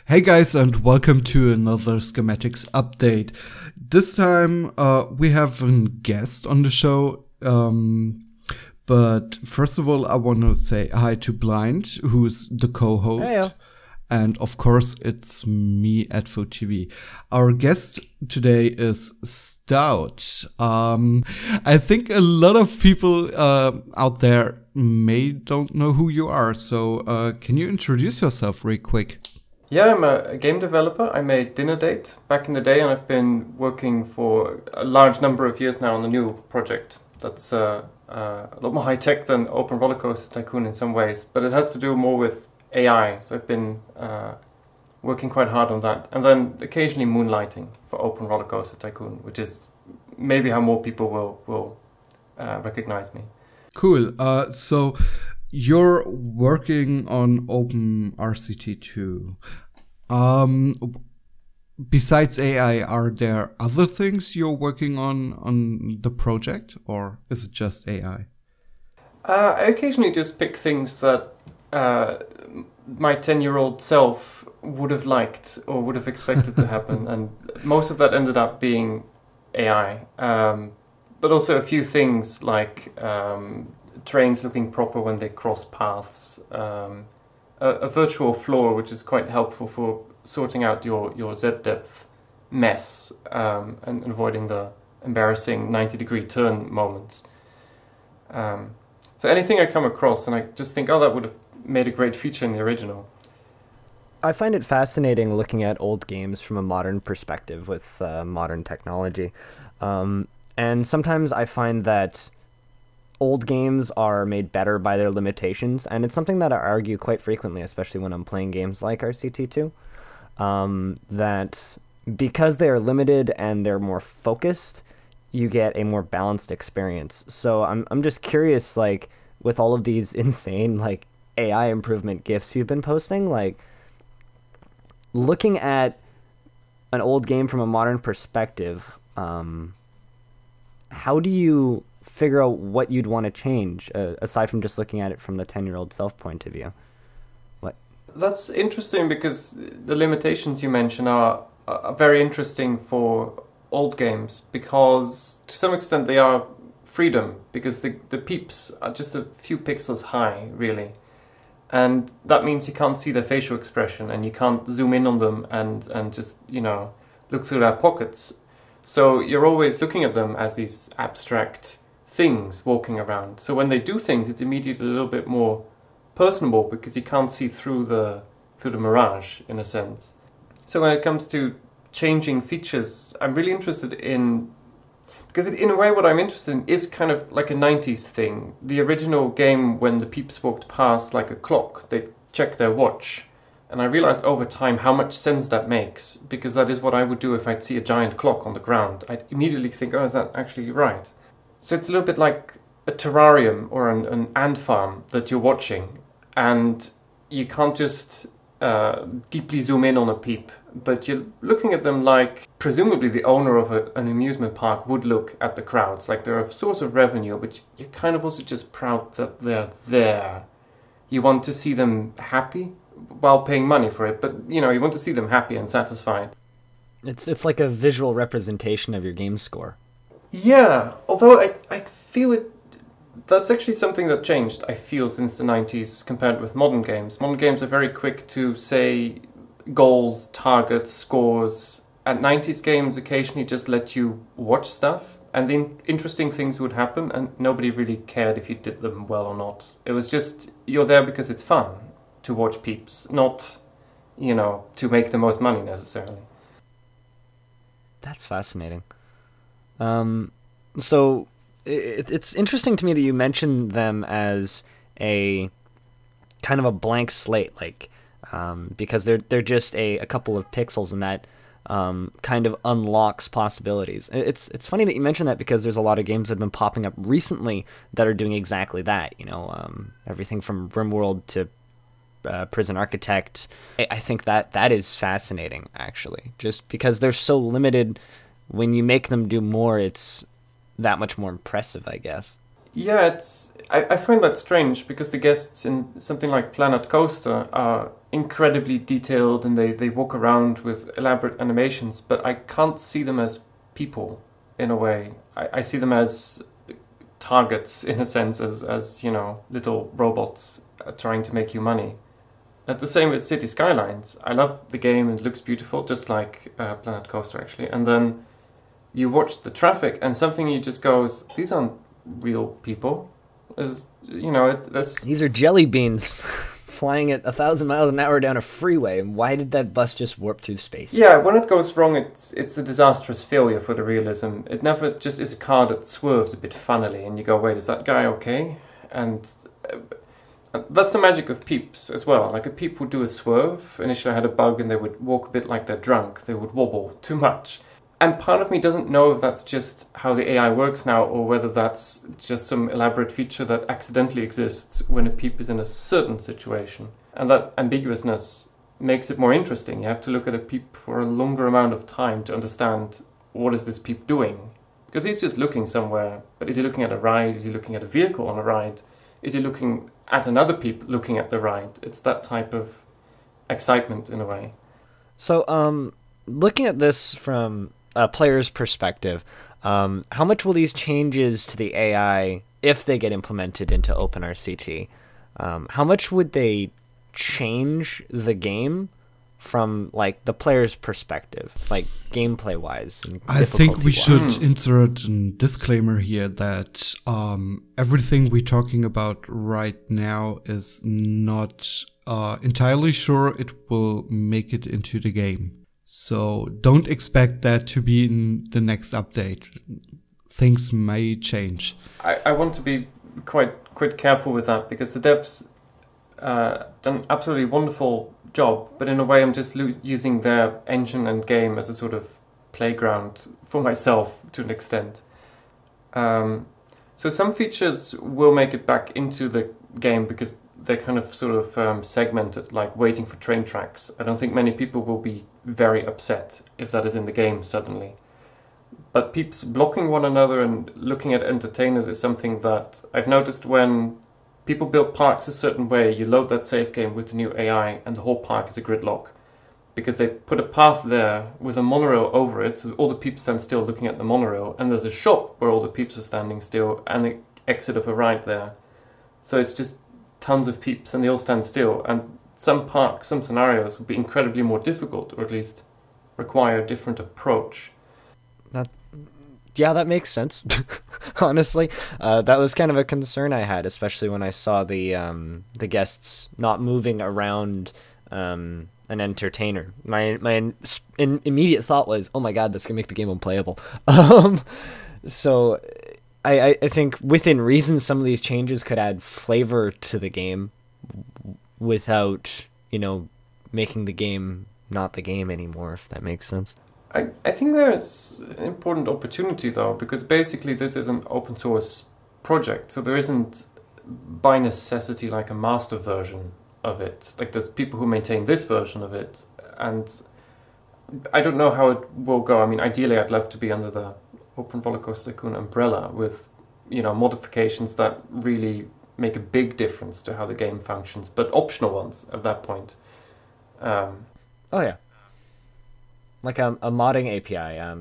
Hey guys, and welcome to another Schematics update. This time we have a guest on the show, but first of all I want to say hi to Blind, who's the co-host. Heyo. And of course it's me at TV. Our guest today is Stout. I think a lot of people out there don't know who you are, so can you introduce yourself real quick? Yeah, I'm a game developer. I made Dinner Date back in the day, and I've been working for a large number of years now on the new project. That's a lot more high-tech than Open RCT2 Tycoon in some ways, but it has to do more with AI, so I've been working quite hard on that. And then occasionally moonlighting for Open RCT2 Tycoon, which is maybe how more people will recognize me. Cool. So you're working on Open RCT2. Besides AI, are there other things you're working on the project, or is it just AI? I occasionally just pick things that my 10-year-old self would have liked or would have expected to happen, and most of that ended up being AI. But also a few things like trains looking proper when they cross paths, a virtual floor which is quite helpful for sorting out your Z-depth mess and avoiding the embarrassing 90-degree turn moments. So anything I come across and I just think, oh, that would have made a great feature in the original. I find it fascinating looking at old games from a modern perspective with modern technology. And sometimes I find that old games are made better by their limitations, and it's something that I argue quite frequently, especially when I'm playing games like RCT2, that because they are limited and they're more focused, you get a more balanced experience. So I'm just curious, like, with all of these insane, like, AI improvement GIFs you've been posting, like, looking at an old game from a modern perspective, how do you figure out what you'd want to change, aside from just looking at it from the 10-year-old self point of view? What? That's interesting because the limitations you mention are very interesting for old games, because to some extent they are freedom, because the peeps are just a few pixels high, really. And that means you can't see their facial expression and you can't zoom in on them and just, look through their pockets. So you're always looking at them as these abstract things walking around. So when they do things, it's immediately a little bit more personable because you can't see through the mirage, in a sense. So when it comes to changing features, I'm really interested in, because in a way what I'm interested in is kind of like a 90s thing. The original game, when the peeps walked past like a clock, they'd check their watch. And I realized over time how much sense that makes, because that is what I would do if I'd see a giant clock on the ground. I'd immediately think, oh, is that actually right? So it's a little bit like a terrarium or an ant farm that you're watching, and you can't just deeply zoom in on a peep, but you're looking at them like presumably the owner of an amusement park would look at the crowds, like they're a source of revenue, but you're kind of also just proud that they're there. You want to see them happy while paying money for it, but you want to see them happy and satisfied. It's like a visual representation of your game score. Yeah, although I feel that's actually something that changed, I feel, since the 90s compared with modern games. Modern games are very quick to say goals, targets, scores. And 90s games occasionally just let you watch stuff, and then interesting things would happen, and nobody really cared if you did them well or not. It was just, you're there because it's fun to watch peeps, not, to make the most money necessarily. That's fascinating. So it's interesting to me that you mentioned them as a kind of a blank slate, like, because they're just a couple of pixels, and that kind of unlocks possibilities. It's funny that you mentioned that, because there's a lot of games that have been popping up recently that are doing exactly that. Everything from RimWorld to Prison Architect. I think that is fascinating, actually, just because they're so limited. When you make them do more, it's that much more impressive, I guess. Yeah, I find that strange because the guests in something like Planet Coaster are incredibly detailed and they walk around with elaborate animations, but I can't see them as people in a way. I see them as targets in a sense, as you know, little robots trying to make you money. At the same with City Skylines, I love the game and it looks beautiful, just like Planet Coaster actually. And then you watch the traffic and something you just goes, these aren't real people. As you know, These are jelly beans flying at 1,000 miles an hour down a freeway. And why did that bus just warp through space? Yeah, when it goes wrong, it's a disastrous failure for the realism. It never just is a car that swerves a bit funnily, and you go, wait, is that guy okay? And that's the magic of peeps as well. Like a peep would do a swerve. Initially, I had a bug, and they would walk a bit like they're drunk. They would wobble too much. And part of me doesn't know if that's just how the AI works now or whether that's just some elaborate feature that accidentally exists when a peep is in a certain situation. And that ambiguousness makes it more interesting. You have to look at a peep for a longer amount of time to understand what is this peep doing. Because he's just looking somewhere, but is he looking at a ride? Is he looking at a vehicle on a ride? Is he looking at another peep looking at the ride? It's that type of excitement in a way. So, looking at this from a player's perspective, how much will these changes to the AI, if they get implemented into OpenRCT, how much would they change the game from like the player's perspective, like gameplay wise? I think we should insert a disclaimer here that everything we're talking about right now is not entirely sure it will make it into the game. So don't expect that to be in the next update. Things may change. I want to be quite careful with that because the devs done an absolutely wonderful job, but in a way I'm just using their engine and game as a sort of playground for myself to an extent. So some features will make it back into the game because they're kind of sort of segmented, like waiting for train tracks. I don't think many people will be very upset if that is in the game suddenly. But peeps blocking one another and looking at entertainers is something that I've noticed when people build parks a certain way. You load that save game with the new AI and the whole park is a gridlock. Because they put a path there with a monorail over it, so all the peeps stand still looking at the monorail, and there's a shop where all the peeps are standing still, and the exit of a ride there. So it's just tons of peeps and they all stand still, and some parks, some scenarios would be incredibly more difficult, or at least require a different approach. That makes sense. Honestly, that was kind of a concern I had, especially when I saw the guests not moving around an entertainer. My immediate thought was, oh my god, that's gonna make the game unplayable. So I think within reason, some of these changes could add flavor to the game without, making the game not the game anymore, if that makes sense. I think there's an important opportunity though, because basically this is an open source project, so there isn't by necessity like a master version of it. Like there's people who maintain this version of it, and I don't know how it will go. I mean, ideally I'd love to be under the Open Rollercoaster Tycoon umbrella with, modifications that really make a big difference to how the game functions, but optional ones at that point. Oh yeah. Like a modding API.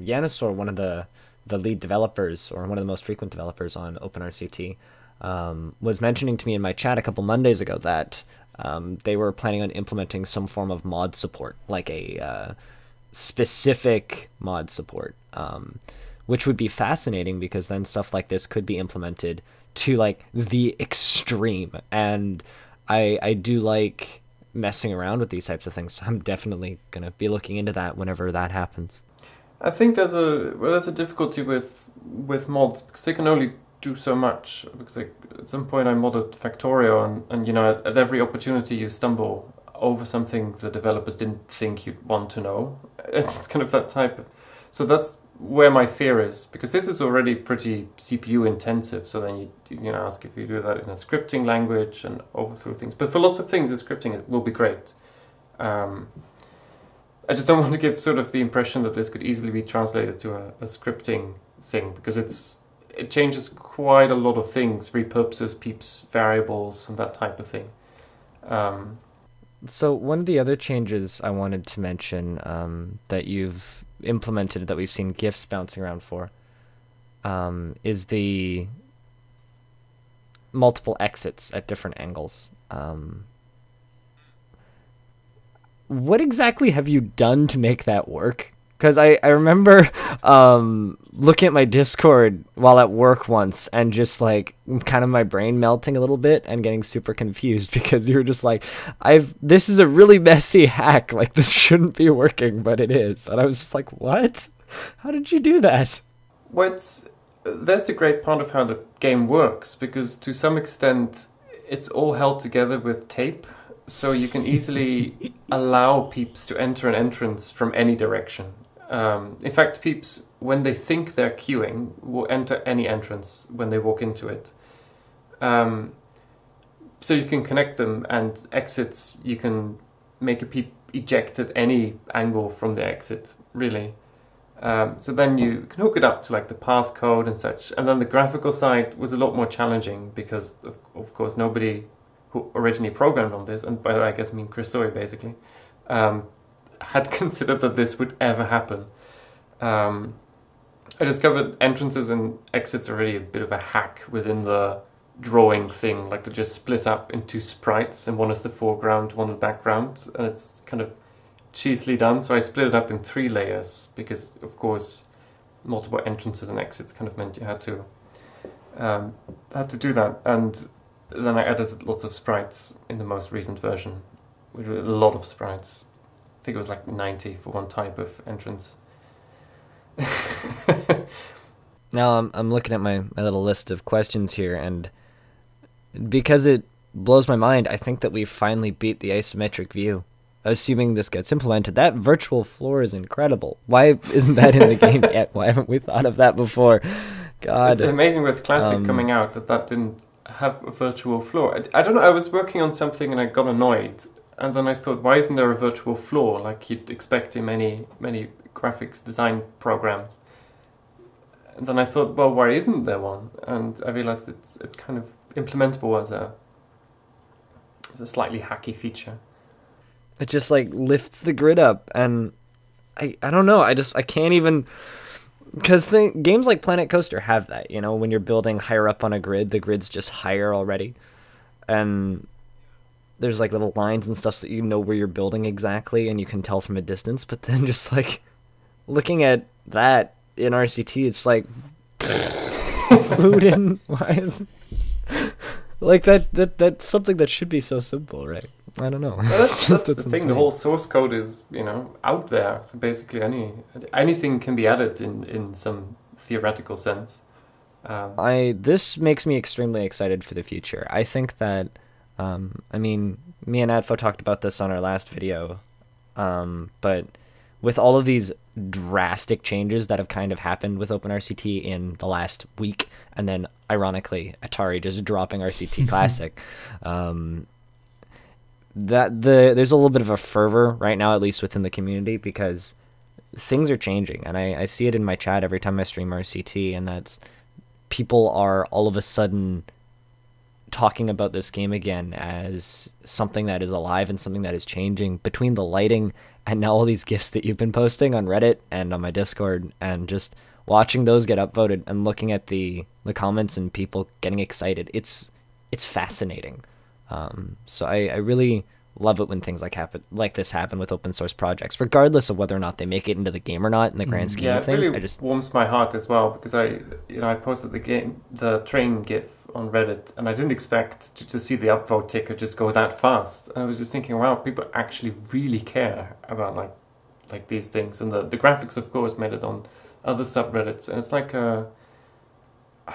Yanisor, one of the lead developers, or one of the most frequent developers on OpenRCT, was mentioning to me in my chat a couple Mondays ago that they were planning on implementing some form of mod support, like a specific mod support, which would be fascinating because then stuff like this could be implemented to like the extreme. And I do like messing around with these types of things. So I'm definitely going to be looking into that whenever that happens. I think there's a difficulty with mods because they can only do so much. Because at some point I modded Factorio and at every opportunity you stumble over something the developers didn't think you'd want to know. It's kind of that type of... So that's where my fear is, because this is already pretty CPU intensive, so then you ask if you do that in a scripting language and overthrow things. But for lots of things, the scripting will be great. I just don't want to give sort of the impression that this could easily be translated to a scripting thing, because it changes quite a lot of things, repurposes peeps variables and that type of thing. So one of the other changes I wanted to mention that you've implemented that we've seen GIFs bouncing around for is the multiple exits at different angles. What exactly have you done to make that work? Because I remember looking at my Discord while at work once and just like kind of my brain melting a little bit and getting super confused because you were just like, this is a really messy hack. Like this shouldn't be working, but it is. And I was just like, what? How did you do that? Well, that's the great part of how the game works, because to some extent it's all held together with tape. So you can easily allow peeps to enter an entrance from any direction. In fact, peeps, when they think they're queuing, will enter any entrance when they walk into it. So you can connect them, and exits, you can make a peep eject at any angle from the exit, really. So then you can hook it up to like the path code and such. And then the graphical side was a lot more challenging because, of course, nobody who originally programmed on this, and by that I guess I mean Chris Sawyer basically, had considered that this would ever happen. I discovered entrances and exits are really a bit of a hack within the drawing thing. Like they're just split up into sprites, and one is the foreground, one the background, and it's kind of cheesily done. So I split it up in 3 layers because, of course, multiple entrances and exits kind of meant you had to do that. And then I added lots of sprites in the most recent version. We did a lot of sprites. I think it was like 90 for one type of entrance. Now I'm looking at my little list of questions here, and because it blows my mind, I think that we've finally beat the isometric view. Assuming this gets implemented, that virtual floor is incredible. Why isn't that in the game yet? Why haven't we thought of that before? God. It's amazing with Classic coming out that didn't have a virtual floor. I don't know, I was working on something and I got annoyed. And then I thought, why isn't there a virtual floor like you'd expect in many graphics design programs? And then I thought, well, why isn't there one? And I realized it's kind of implementable as a slightly hacky feature. It just like lifts the grid up, and I don't know. I can't even, because games like Planet Coaster have that. You know, when you're building higher up on a grid, the grid's just higher already, and there's like little lines and stuff so that you know where you're building exactly, and you can tell from a distance. But then just like looking at that in RCT, it's like, who didn't? Why is like that's something that should be so simple, right? I don't know. Well, that's the thing. Insane. The whole source code is, out there. So basically, anything can be added in some theoretical sense. This makes me extremely excited for the future. I think that, me and Adfo talked about this on our last video, but with all of these drastic changes that have kind of happened with OpenRCT in the last week, and then ironically Atari just dropping RCT Classic, there's a little bit of a fervor right now, at least within the community, because things are changing, and I see it in my chat every time I stream RCT, and that's people are all of a sudden talking about this game again as something that is alive and something that is changing. Between the lighting and now all these GIFs that you've been posting on Reddit and on my Discord, and just watching those get upvoted and looking at the comments and people getting excited, it's fascinating. So I really love it when things like this happen with open source projects, regardless of whether or not they make it into the game or not in the grand scheme of things. It really warms my heart as well, because I posted the train GIF on Reddit, and I didn't expect to see the upvote ticker just go that fast. And I was just thinking, wow, people actually really care about like these things, and the graphics, of course, made it on other subreddits, and it's like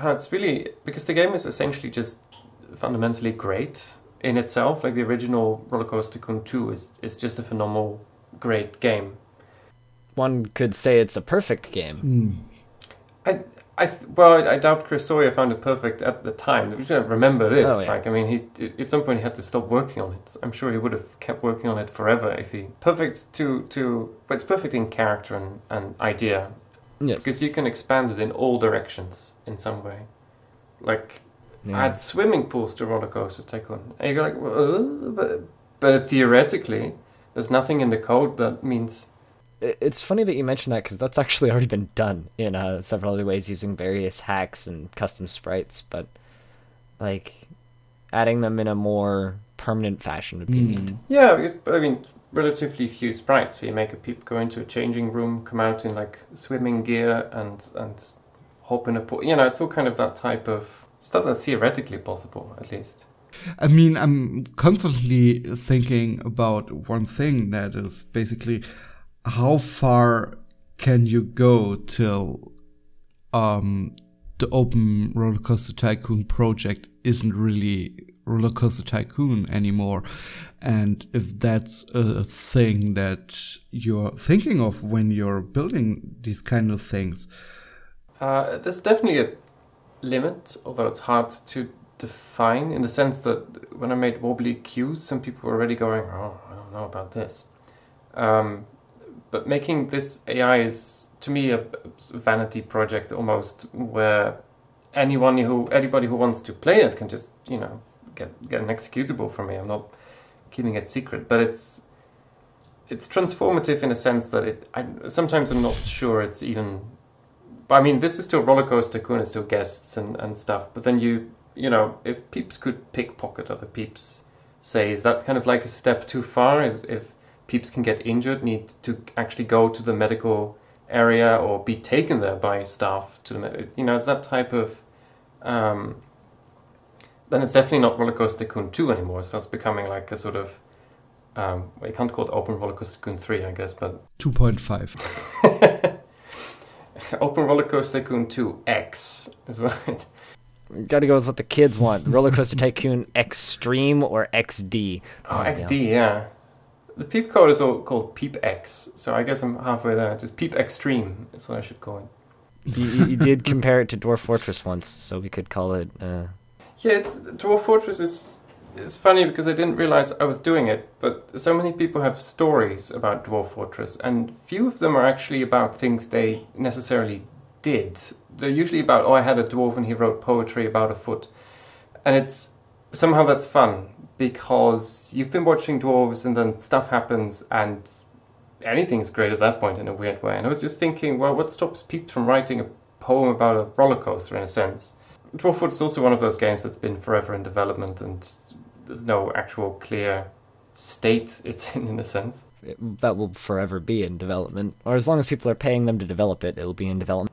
it's really, because the game is essentially just fundamentally great in itself. Like the original Roller Coaster Tycoon 2 is just a phenomenal, great game. One could say it's a perfect game. I doubt Chris Sawyer found it perfect at the time. You should remember this. Oh, yeah. He at some point he had to stop working on it. I'm sure he would have kept working on it forever if he perfect but it's perfect in character and idea. Yes. Because you can expand it in all directions in some way. Like, Yeah. add swimming pools to Roller Coaster Tycoon. And you're like, but theoretically, there's nothing in the code that means... It's funny that you mentioned that, because that's actually already been done in several other ways using various hacks and custom sprites, but like adding them in a more permanent fashion would be neat. Yeah, I mean, relatively few sprites. So you make a peep go into a changing room, come out in like swimming gear and hop in a pool. You know, it's all kind of that type of stuff that's theoretically possible, at least. I mean, I'm constantly thinking about one thing, that is basically how far can you go till the Open Roller Coaster Tycoon project isn't really Roller Coaster Tycoon anymore, and if that's a thing that you're thinking of when you're building these kind of things. There's definitely a limit, although it's hard to define, in the sense that when I made wobbly cues, some people were already going, oh, I don't know about this. But making this AI is, to me, a vanity project almost, where anybody who wants to play it can just, you know, get an executable from me. I'm not keeping it secret, but it's transformative in a sense that sometimes I'm not sure it's even. I mean, this is still Roller Coaster Tycoon, it's still guests and stuff. But then you know, if peeps could pickpocket other peeps, say, is that kind of like a step too far? Is if peeps can get injured, need to actually go to the medical area or be taken there by staff to the you know, it's that type of. Then it's definitely not Roller Coaster Tycoon 2 anymore. So it's becoming like a sort of. You can't call it Open Roller Coaster Tycoon 3, I guess, but 2.5. Open Roller Coaster Tycoon 2X is right. Gotta go with what the kids want. Roller Coaster Tycoon Extreme or XD. Oh, XD, yeah. The peep code is all called PeepX, so I guess I'm halfway there. Just Peep Extreme is what I should call it. You did compare it to Dwarf Fortress once, so we could call it... Yeah, Dwarf Fortress is funny because I didn't realize I was doing it, but so many people have stories about Dwarf Fortress, and few of them are actually about things they necessarily did. They're usually about, oh, I had a dwarf and he wrote poetry about a foot. And it's somehow that's fun, because you've been watching dwarves and then stuff happens and anything's great at that point in a weird way. And I was just thinking, well, what stops peeps from writing a poem about a roller coaster, in a sense? Dwarf Fortress is also one of those games that's been forever in development, and there's no actual clear state it's in a sense. That will forever be in development. Or as long as people are paying them to develop it, it'll be in development.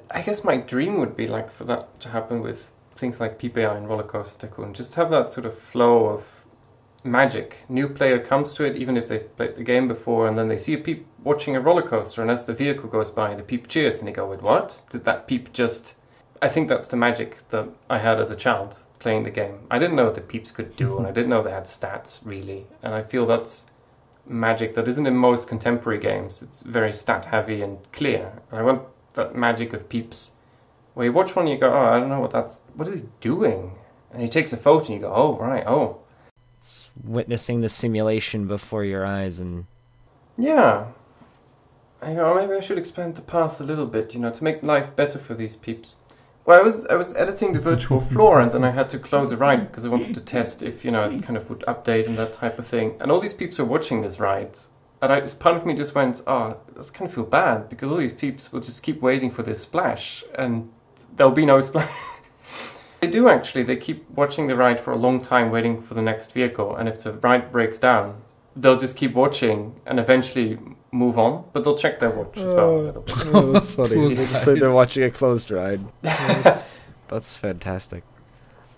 I guess my dream would be like for that to happen with things like PPI and Roller Coaster Tycoon. Just have that sort of flow of magic. New player comes to it, even if they've played the game before, and then they see a peep watching a roller coaster, and as the vehicle goes by, the peep cheers, and they go, wait, what? Did that peep just... I think that's the magic that I had as a child playing the game. I didn't know what the peeps could do, and I didn't know they had stats, really. And I feel that's magic that isn't in most contemporary games. It's very stat-heavy and clear. And I want that magic of peeps, where you watch one and you go, oh, I don't know what is he doing? And he takes a photo and you go, oh, right, oh. It's witnessing the simulation before your eyes and... Yeah. I go, oh, maybe I should expand the path a little bit, you know, to make life better for these peeps. Well, I was editing the virtual floor, and then I had to close a ride because I wanted to test if, you know, it kind of would update and that type of thing. And all these peeps are watching this ride. And part of me just went, oh, that's kind of feel bad, because all these peeps will just keep waiting for this splash, and there'll be no splash. They do actually, they keep watching the ride for a long time, waiting for the next vehicle, and if the ride breaks down, they'll just keep watching and eventually move on, but they'll check their watch as well a little bit. Oh, that's funny. They just say they're watching a closed ride. That's fantastic.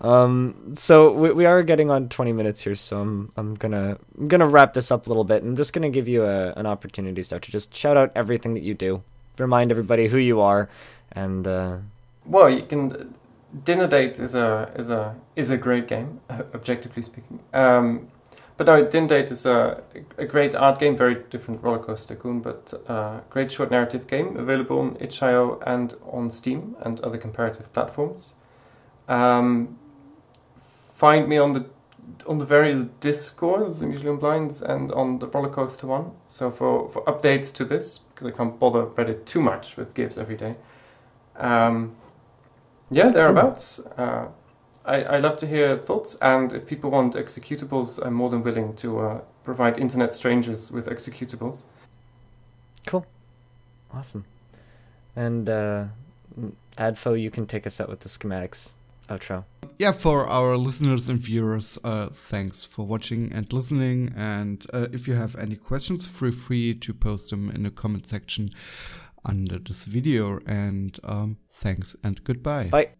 So we are getting on 20 minutes here, so I'm gonna wrap this up a little bit. I'm just gonna give you an opportunity, Stout, to just shout out everything that you do, remind everybody who you are, and well, you can. Dinner Date is a great game, objectively speaking. But no, Dinner Date is a great art game, very different Roller Coaster Tycoon, but great short narrative game, available on itch.io and on Steam and other comparative platforms. Find me on the on the various Discords, usually on Blinds and on the roller coaster one. So for updates to this, because I can't bother Reddit too much with GIFs every day. Yeah, thereabouts. I love to hear thoughts, and if people want executables, I'm more than willing to provide internet strangers with executables. Cool. Awesome. And Adfo, you can take us out with the schematics outro. Yeah, for our listeners and viewers, thanks for watching and listening. And if you have any questions, feel free to post them in the comment section under this video. And thanks and goodbye. Bye.